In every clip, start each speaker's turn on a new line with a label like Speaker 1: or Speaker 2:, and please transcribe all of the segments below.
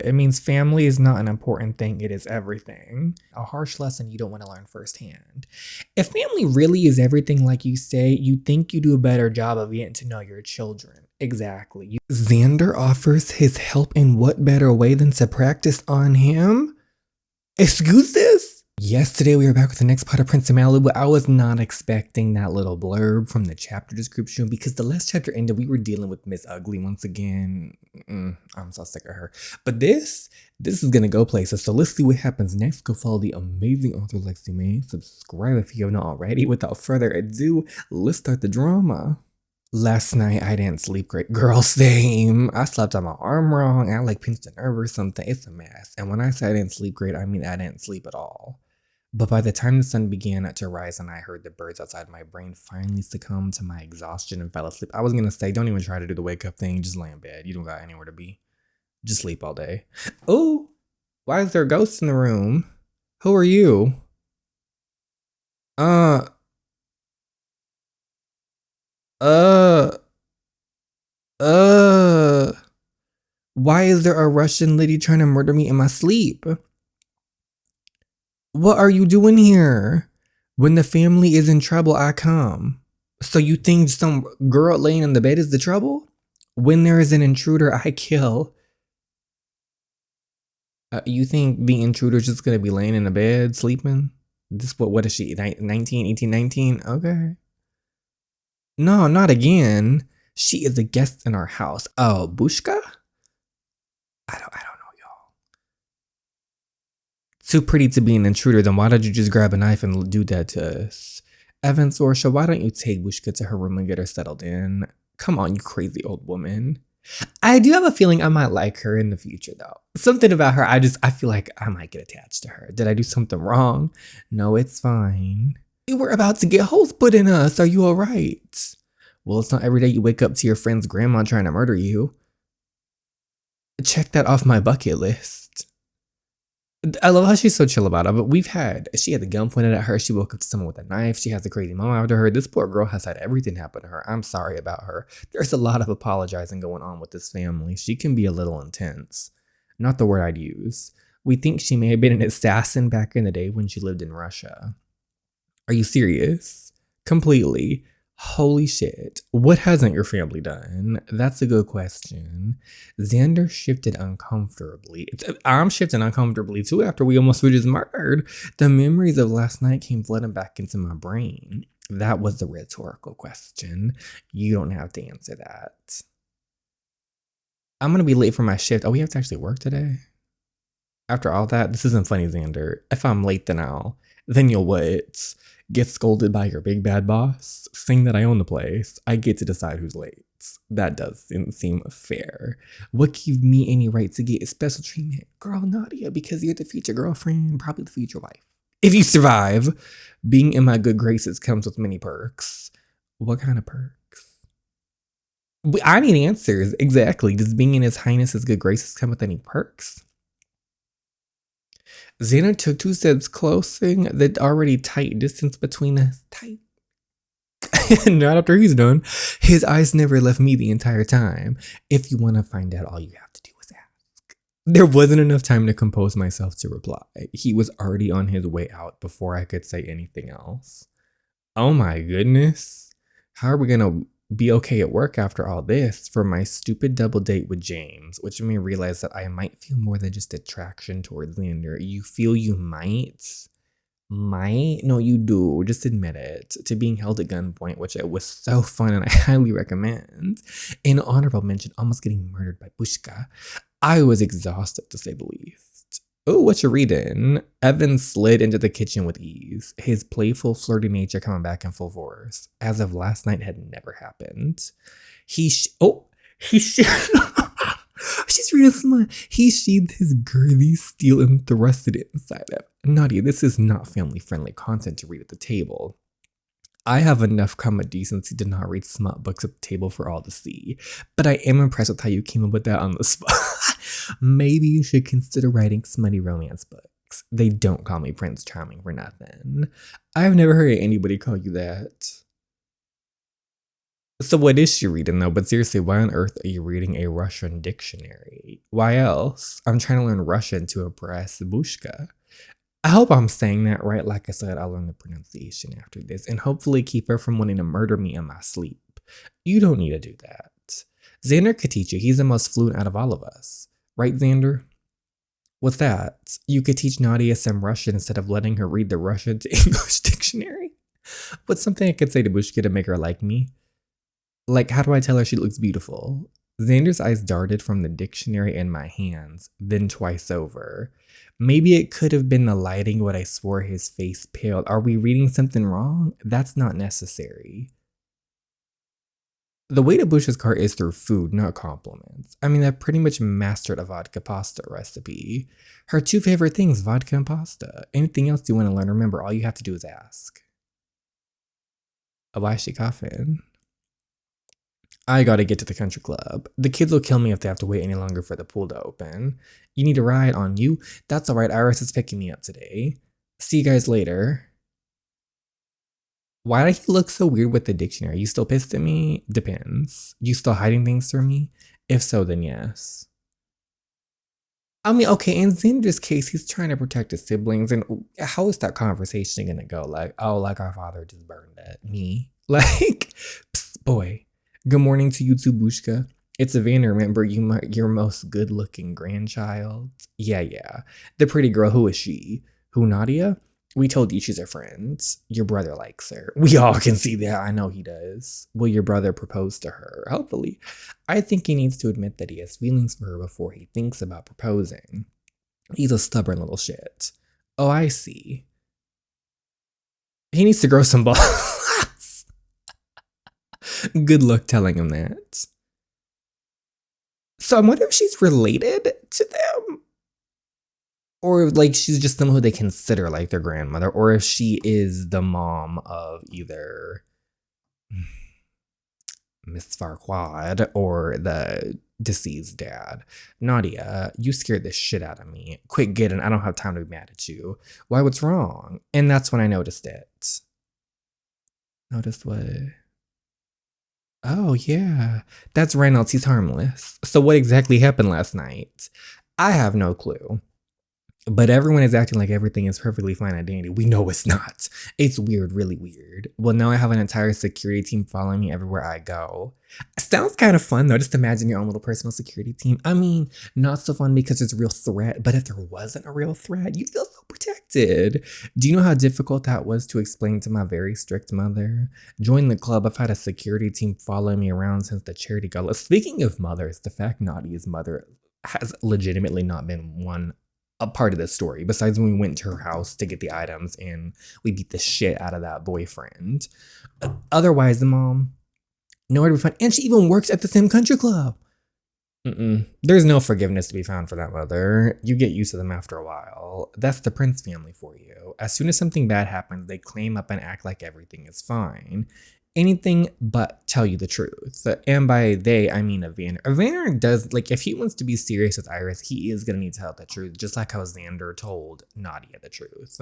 Speaker 1: It means family is not an important thing, it is everything. A harsh lesson you don't want to learn firsthand. If family really is everything like you say, you think you do a better job of getting to know your children. Exactly. Xander offers his help in what better way than to practice on him? Excuse this? Yesterday we were back with the next part of Prince of Malibu. I was not expecting that little blurb from the chapter description because the last chapter ended, we were dealing with Miss Ugly once again. I'm so sick of her. But this is gonna go places. So let's see what happens next. Go follow the amazing author Lexi May. Subscribe if you have not already. Without further ado, let's start the drama. Last night, I didn't sleep great. Girl, same. I slept on my arm wrong. I pinched a nerve or something. It's a mess. And when I say I didn't sleep great, I mean I didn't sleep at all. But by the time the sun began to rise and I heard the birds outside, my brain finally succumbed to my exhaustion and fell asleep. I was going to say, don't even try to do the wake up thing. Just lay in bed. You don't got anywhere to be. Just sleep all day. Oh, why is there a ghost in the room? Who are you? Why is there a Russian lady trying to murder me in my sleep? What are you doing here? When the family is in trouble, I come. So you think some girl laying in the bed is the trouble? When there is an intruder, I kill. You think the intruder's just gonna be laying in the bed, sleeping? What is she, 19, 18, 19? Okay. No, not again. She is a guest in our house. Oh, Bushka? I don't know, y'all. Too pretty to be an intruder, then why did you just grab a knife and do that to us? Evan Sorsha, why don't you take Bushka to her room and get her settled in? Come on, you crazy old woman. I do have a feeling I might like her in the future, though. Something about her, I feel like I might get attached to her. Did I do something wrong? No, it's fine. We were about to get holes put in us. Are you all right? Well, it's not every day you wake up to your friend's grandma trying to murder you. Check that off my bucket list. I love how she's so chill about it, but she had the gun pointed at her. She woke up to someone with a knife. She has a crazy mom after her. This poor girl has had everything happen to her. I'm sorry about her. There's a lot of apologizing going on with this family. She can be a little intense. Not the word I'd use. We think she may have been an assassin back in the day when she lived in Russia. Are you serious? Completely. Holy shit. What hasn't your family done? That's a good question. Xander shifted uncomfortably. I'm shifting uncomfortably too after we almost were just murdered. The memories of last night came flooding back into my brain. That was the rhetorical question. You don't have to answer that. I'm going to be late for my shift. Oh, we have to actually work today? After all that, this isn't funny, Xander. If I'm late, then you'll what? Get scolded by your big bad boss? Saying that I own the place, I get to decide who's late. That doesn't seem fair. What gives me any right to get special treatment? Girl, Nadia, because you're the future girlfriend, probably the future wife. If you survive, being in my good graces comes with many perks. What kind of perks? I need answers. Exactly. Does being in His Highness's good graces come with any perks? Xander took 2 steps closing the already tight distance between us. Tight. Not after he's done. His eyes never left me the entire time. If you want to find out, all you have to do is ask. There wasn't enough time to compose myself to reply. He was already on his way out before I could say anything else. Oh my goodness. How are we going to be okay at work after all this? For my stupid double date with James, which made me realize that I might feel more than just attraction towards Xander. You feel you might? Might? No, you do. Just admit it. To being held at gunpoint, which it was so fun and I highly recommend. An honorable mention, almost getting murdered by Bushka. I was exhausted to say the least. Oh, what you reading? Evan slid into the kitchen with ease, his playful, flirty nature coming back in full force. As of last night had never happened. She's reading smart. He sheathed his girly steel and thrusted it inside him. Nadia, this is not family-friendly content to read at the table. I have enough common decency to not read smut books at the table for all to see, but I am impressed with how you came up with that on the spot. Maybe you should consider writing smutty romance books. They don't call me Prince Charming for nothing. I've never heard anybody call you that. So what is she reading though? But seriously, why on earth are you reading a Russian dictionary? Why else? I'm trying to learn Russian to impress Bushka. I hope I'm saying that right. Like I said, I'll learn the pronunciation after this and hopefully keep her from wanting to murder me in my sleep. You don't need to do that. Xander could teach you. He's the most fluent out of all of us. Right, Xander? What's that? You could teach Nadia some Russian instead of letting her read the Russian to English dictionary. What's something I could say to Bushka to make her like me? Like, how do I tell her she looks beautiful? Xander's eyes darted from the dictionary in my hands, then twice over. Maybe it could have been the lighting, but I swore his face paled. Are we reading something wrong? That's not necessary. The way to Bush's car is through food, not compliments. I mean, I've pretty much mastered a vodka pasta recipe. Her two favorite things, vodka and pasta. Anything else you want to learn, remember, all you have to do is ask. Why is she coughing? I gotta get to the country club. The kids will kill me if they have to wait any longer for the pool to open. You need a ride on you? That's alright, Iris is picking me up today. See you guys later. Why do he look so weird with the dictionary? You still pissed at me? Depends. You still hiding things from me? If so, then yes. I mean, okay, in Xander's case, he's trying to protect his siblings. And how is that conversation gonna go? Like, oh, like our father just burned at me. Like, psst, boy. Good morning to you too, Bushka. It's Savannah. Remember, your most good-looking grandchild? Yeah. The pretty girl. Who is she? Who, Nadia? We told you she's our friend. Your brother likes her. We all can see that. I know he does. Will your brother propose to her? Hopefully. I think he needs to admit that he has feelings for her before he thinks about proposing. He's a stubborn little shit. Oh, I see. He needs to grow some balls. Good luck telling him that. So I wonder if she's related to them. Or like she's just someone who they consider like their grandmother. Or if she is the mom of either Miss Farquaad or the deceased dad. Nadia, you scared the shit out of me. Quit getting, I don't have time to be mad at you. Why, what's wrong? And that's when I noticed it. Noticed what? Oh, yeah. That's Reynolds. He's harmless. So, what exactly happened last night? I have no clue. But everyone is acting like everything is perfectly fine and dandy. We know it's not. It's weird, really weird. Well, now I have an entire security team following me everywhere I go. Sounds kind of fun, though. Just imagine your own little personal security team. I mean, not so fun because there's a real threat. But if there wasn't a real threat, you feel so protected. Do you know how difficult that was to explain to my very strict mother? Join the club. I've had a security team following me around since the charity gala. Speaking of mothers, the fact Nadia's mother has legitimately not been a part of this story, besides when we went to her house to get the items and we beat the shit out of that boyfriend. Otherwise, the mom, nowhere to be found. And she even works at the same country club. There's no forgiveness to be found for that mother. You get used to them after a while. That's the Prince family for you. As soon as something bad happens, they claim up and act like everything is fine. Anything but tell you the truth. And by they, I mean Evander. Evander does, like, if he wants to be serious with Iris, he is going to need to tell the truth, just like how Xander told Nadia the truth.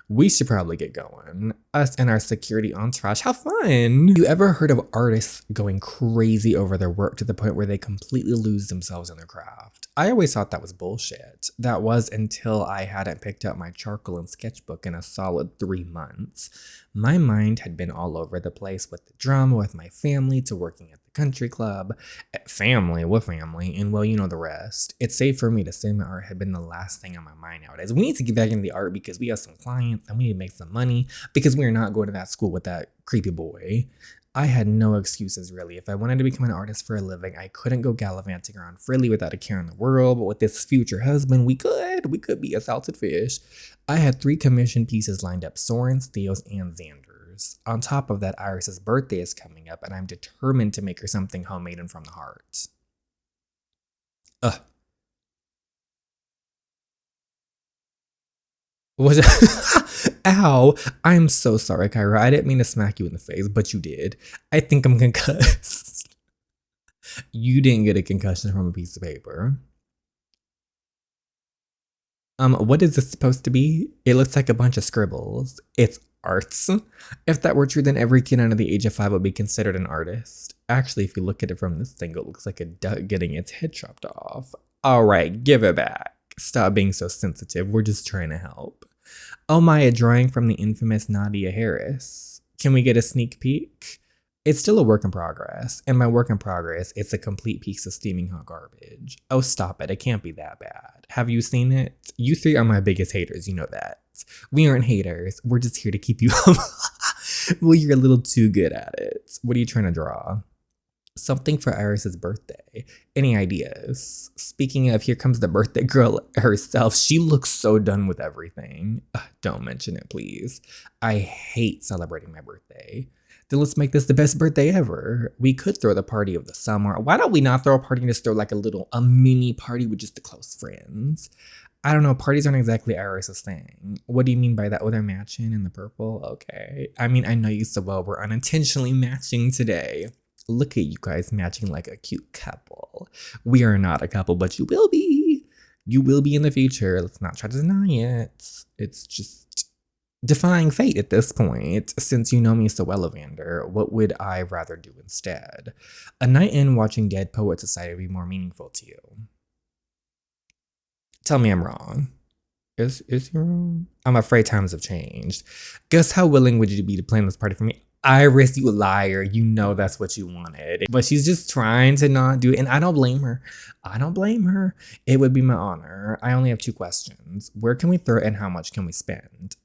Speaker 1: We should probably get going. Us and our security entourage. How fun! You ever heard of artists going crazy over their work to the point where they completely lose themselves in their craft? I always thought that was bullshit. That was until I hadn't picked up my charcoal and sketchbook in a solid 3 months. My mind had been all over the place with the drama with my family to working at the country club. Family? What family? And well, you know the rest. It's safe for me to say my art had been the last thing on my mind nowadays. We need to get back into the art because we have some clients and we need to make some money because we are not going to that school with that creepy boy. I had no excuses really. If I wanted to become an artist for a living, I couldn't go gallivanting around freely without a care in the world. But with this future husband, we could be a salted fish. I had 3 commission pieces lined up, Soren's, Theo's, and Xander's. On top of that, Iris's birthday is coming up, and I'm determined to make her something homemade and from the heart. Ugh. Was it? Ow. I'm so sorry, Kyra. I didn't mean to smack you in the face, but you did. I think I'm concussed. You didn't get a concussion from a piece of paper. What is this supposed to be? It looks like a bunch of scribbles. It's arts. If that were true, then every kid under the age of 5 would be considered an artist. Actually, if you look at it from this angle, it looks like a duck getting its head chopped off. All right, give it back. Stop being so sensitive. We're just trying to help. Oh my, a drawing from the infamous Nadia Harris. Can we get a sneak peek? It's still a work in progress, and by work in progress, it's a complete piece of steaming hot garbage. Oh, stop it. It can't be that bad. Have you seen it? You three are my biggest haters, you know that. We aren't haters. We're just here to keep you up. Well, you're a little too good at it. What are you trying to draw? Something for Iris's birthday. Any ideas? Speaking of, here comes the birthday girl herself. She looks so done with everything. Don't mention it, please. I hate celebrating my birthday. Then let's make this the best birthday ever. We could throw the party of the summer. Why don't we not throw a party and just throw like a mini party with just the close friends? I don't know. Parties aren't exactly Iris's thing. What do you mean by that? Oh, they're matching in the purple? Okay. I mean, I know you so well. We're unintentionally matching today. Look at you guys matching like a cute couple. We are not a couple, but you will be. You will be in the future. Let's not try to deny it. It's just defying fate at this point. Since you know me so well, Evander, what would I rather do instead? A night in watching Dead Poet Society would be more meaningful to you. Tell me I'm wrong. Is he wrong? I'm afraid times have changed. Guess how willing would you be to plan this party for me? Iris, you liar. You know that's what you wanted. But she's just trying to not do it. And I don't blame her. I don't blame her. It would be my honor. I only have 2 questions. Where can we throw it and how much can we spend?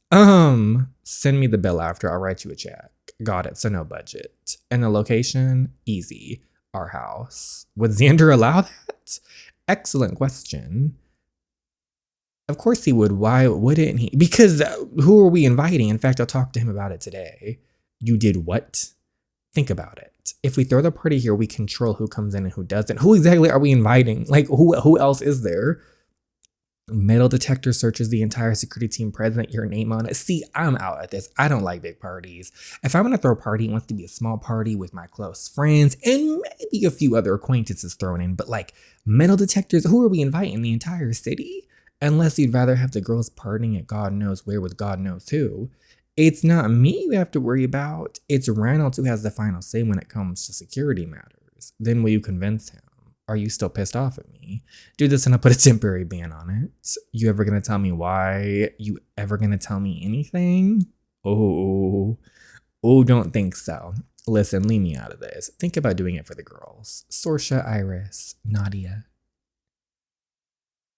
Speaker 1: Send me the bill after. I'll write you a check. Got it. So no budget. And the location? Easy. Our house. Would Xander allow that? Excellent question. Of course he would. Why wouldn't he? Because who are we inviting? In fact, I'll talk to him about it today. You did what? Think about it. If we throw the party here, we control who comes in and who doesn't. Who exactly are we inviting? Like, who else is there? Metal detector searches the entire security team present, your name on it. See, I'm out at this. I don't like big parties. If I'm going to throw a party, it wants to be a small party with my close friends and maybe a few other acquaintances thrown in. But like metal detectors, who are we inviting? The entire city? Unless you'd rather have the girls partying at God knows where with God knows who. It's not me you have to worry about. It's Reynolds who has the final say when it comes to security matters. Then will you convince him? Are you still pissed off at me? Do this and I'll put a temporary ban on it. You ever gonna tell me why? You ever gonna tell me anything? Oh, don't think so. Listen, leave me out of this. Think about doing it for the girls. Sorsha, Iris, Nadia.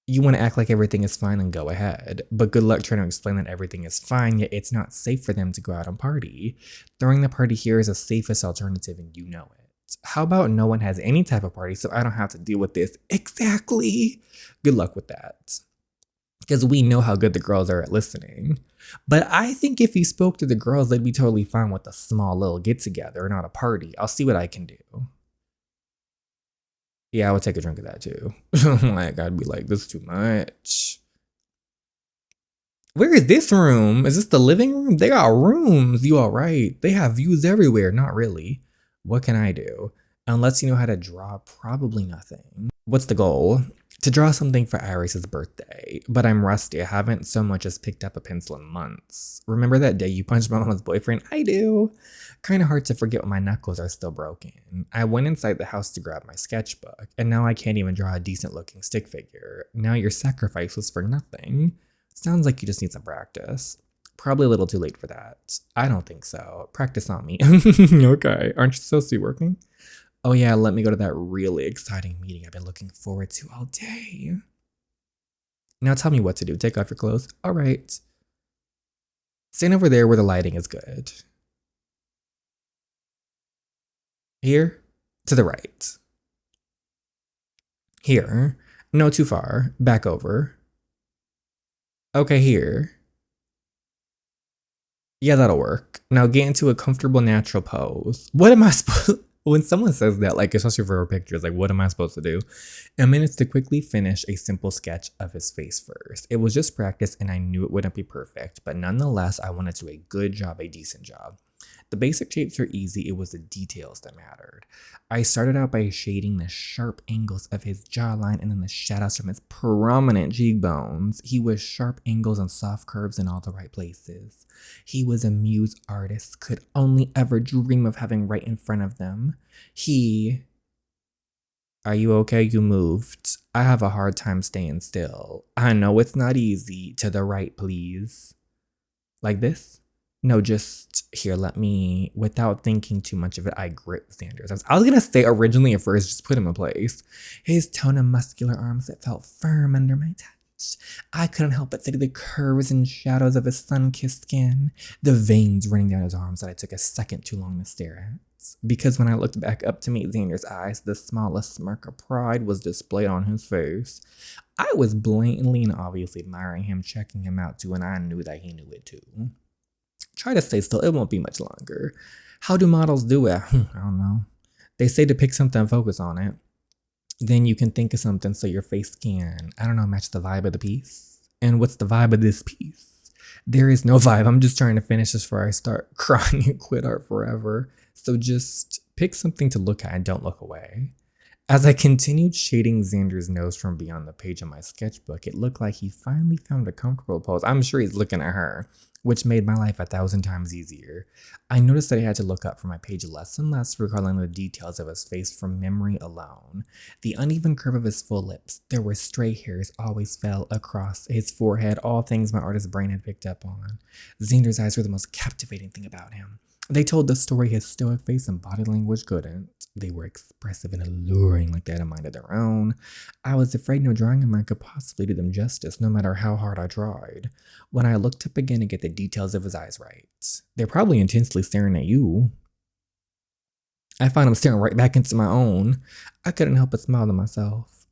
Speaker 1: You want to act like everything is fine and go ahead, but good luck trying to explain that everything is fine, yet it's not safe for them to go out and party. Throwing the party here is the safest alternative and you know it. How about no one has any type of party so I don't have to deal with this? Exactly. Good luck with that. Because we know how good the girls are at listening. But I think if you spoke to the girls, they'd be totally fine with a small little get-together, not a party. I'll see what I can do. Yeah, I would take a drink of that too. Like, I'd be like, this is too much. Where is this room? Is this the living room? They got rooms. You all right? They have views everywhere. Not really. What can I do? Unless you know how to draw, probably nothing. What's the goal? To draw something for Iris's birthday. But I'm rusty. I haven't so much as picked up a pencil in months. Remember that day you punched my mama's boyfriend? I do. Kind of hard to forget when my knuckles are still broken. I went inside the house to grab my sketchbook, and now I can't even draw a decent looking stick figure. Now your sacrifice was for nothing. Sounds like you just need some practice. Probably a little too late for that. I don't think so. Practice on me. Okay, aren't you supposed to be working? Oh yeah, let me go to that really exciting meeting I've been looking forward to all day. Now tell me what to do. Take off your clothes. All right. Stand over there where the lighting is good. Here, to the right. Here. No, too far. Back over. Okay, here. Yeah, that'll work. Now get into a comfortable, natural pose. What am I supposed... When someone says that, like, especially for pictures, like, what am I supposed to do? A minute to quickly finish a simple sketch of his face first. It was just practice, and I knew it wouldn't be perfect, but nonetheless, I wanted to do a good job, a decent job. The basic shapes were easy, it was the details that mattered. I started out by shading the sharp angles of his jawline and then the shadows from his prominent cheekbones. He was sharp angles and soft curves in all the right places. He was a muse artist, could only ever dream of having right in front of them. Are you okay? You moved. I have a hard time staying still. I know it's not easy. To the right, please. Like this? No, just here, let me, without thinking too much of it, I grip Xander's arms. I was gonna say originally at first, just put him in place. His tone of muscular arms that felt firm under my touch. I couldn't help but study the curves and shadows of his sun-kissed skin, the veins running down his arms that I took a second too long to stare at. Because when I looked back up to meet Xander's eyes, the smallest smirk of pride was displayed on his face. I was blatantly and obviously admiring him, checking him out too, and I knew that he knew it too. Try to stay still, it won't be much longer. How do models do it? I don't know. They say to pick something and focus on it. Then you can think of something so your face can, I don't know, match the vibe of the piece. And what's the vibe of this piece? There is no vibe. I'm just trying to finish this before I start crying and quit art forever. So just pick something to look at and don't look away. As I continued shading Xander's nose from beyond the page of my sketchbook, it looked like he finally found a comfortable pose. I'm sure he's looking at her, which made my life 1,000 times easier. I noticed that I had to look up from my page less and less, recalling the details of his face from memory alone. The uneven curve of his full lips, there were stray hairs always fell across his forehead, all things my artist's brain had picked up on. Xander's eyes were the most captivating thing about him. They told the story his stoic face and body language couldn't. They were expressive and alluring like they had a mind of their own. I was afraid no drawing of mine could possibly do them justice, no matter how hard I tried. When I looked up again to get the details of his eyes right, they're probably intensely staring at you. I found him staring right back into my own. I couldn't help but smile to myself.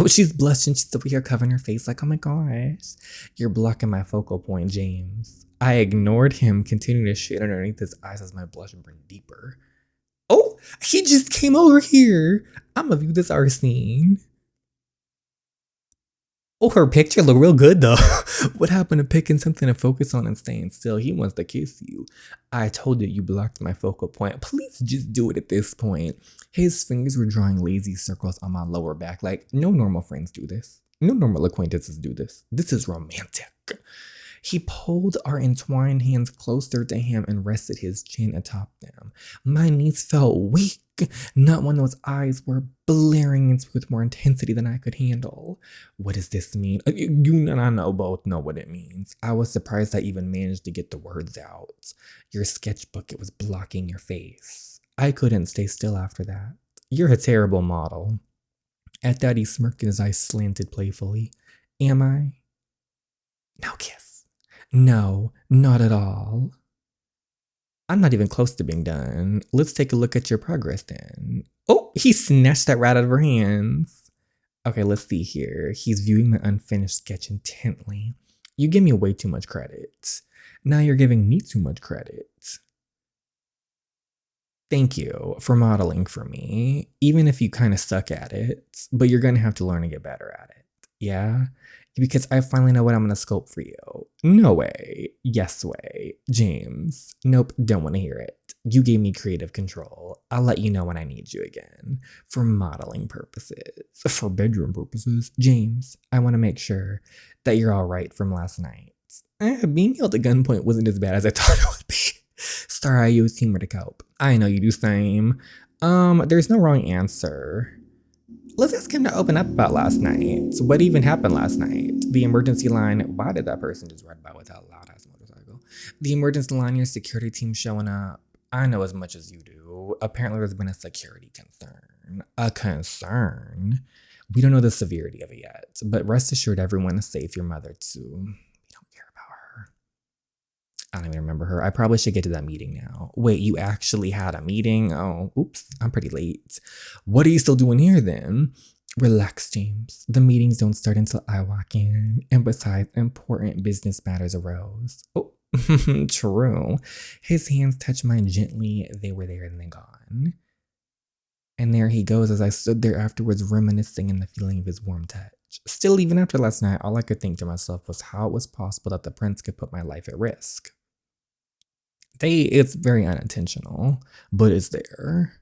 Speaker 1: She's blushing. She's over here covering her face like, oh my gosh. You're blocking my focal point, James. I ignored him, continuing to shade underneath his eyes as my blush burned deeper. Oh, he just came over here. I'm gonna view this art scene. Oh, her picture looked real good though. What happened to picking something to focus on and staying still? He wants to kiss you. I told you blocked my focal point. Please just do it at this point. His fingers were drawing lazy circles on my lower back. Like, no normal friends do this. No normal acquaintances do this. This is romantic. He pulled our entwined hands closer to him and rested his chin atop them. My knees felt weak, not when those eyes were blaring into with more intensity than I could handle. What does this mean? You and I know both know what it means. I was surprised I even managed to get the words out. Your sketchbook, it was blocking your face. I couldn't stay still after that. You're a terrible model. At that, he smirked and his eyes slanted playfully. Am I? Now kiss. No, not at all. I'm not even close to being done. Let's take a look at your progress then. Oh, he snatched that right out of her hands. Okay, let's see here. He's viewing my unfinished sketch intently. You give me way too much credit. Now you're giving me too much credit. Thank you for modeling for me, even if you kind of suck at it, but you're going to have to learn to get better at it. Yeah? Because I finally know what I'm going to sculpt for you. No way. Yes way. James. Nope, don't want to hear it. You gave me creative control. I'll let you know when I need you again. For modeling purposes. For bedroom purposes. James, I want to make sure that you're all right from last night. Being held at gunpoint wasn't as bad as I thought it would be. Sorry, I use humor to cope. I know you do same. There's no wrong answer. Let's ask him to open up about last night. What even happened last night? The emergency line. Why did that person just ride by without a loud ass motorcycle? The emergency line, your security team showing up. I know as much as you do. Apparently there's been a security concern. A concern? We don't know the severity of it yet, but rest assured everyone is safe. Your mother too. We don't care about her. I don't even remember her. I probably should get to that meeting now. Wait, you actually had a meeting? Oh, oops, I'm pretty late. What are you still doing here then? Relax, James. The meetings don't start until I walk in. And besides, important business matters arose. Oh, true. His hands touched mine gently. They were there and then gone. And there he goes as I stood there afterwards reminiscing in the feeling of his warm touch. Still, even after last night, all I could think to myself was how it was possible that the prince could put my life at risk. It's very unintentional, but it's there.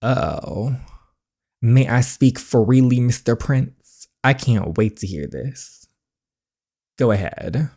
Speaker 1: Oh. May I speak freely, Mr. Prince? I can't wait to hear this. Go ahead.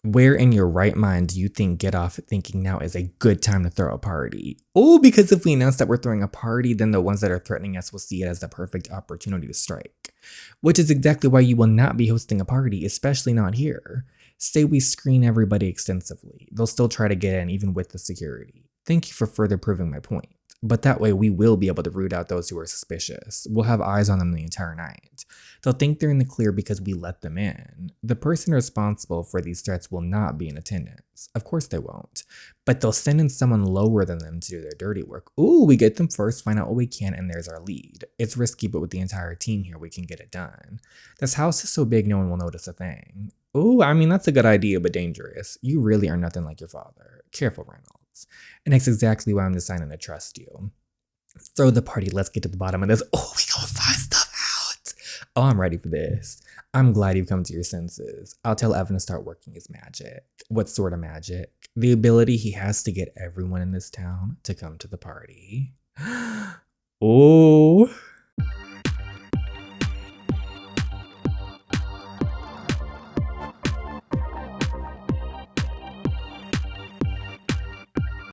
Speaker 1: Where in your right mind do you think get off thinking now is a good time to throw a party? Oh, because if we announce that we're throwing a party, then the ones that are threatening us will see it as the perfect opportunity to strike. Which is exactly why you will not be hosting a party, especially not here. Say we screen everybody extensively. They'll still try to get in even with the security. Thank you for further proving my point. But that way we will be able to root out those who are suspicious. We'll have eyes on them the entire night. They'll think they're in the clear because we let them in. The person responsible for these threats will not be in attendance. Of course they won't. But they'll send in someone lower than them to do their dirty work. Ooh, we get them first, find out what we can, and there's our lead. It's risky, but with the entire team here, we can get it done. This house is so big, no one will notice a thing. Ooh, I mean, that's a good idea, but dangerous. You really are nothing like your father. Careful, Reynolds. And that's exactly why I'm deciding to trust you. Throw the party, let's get to the bottom of this. Oh, we gonna find stuff out. Oh, I'm ready for this. I'm glad you've come to your senses. I'll tell Evan to start working his magic. What sort of magic? The ability he has to get everyone in this town to come to the party. Oh.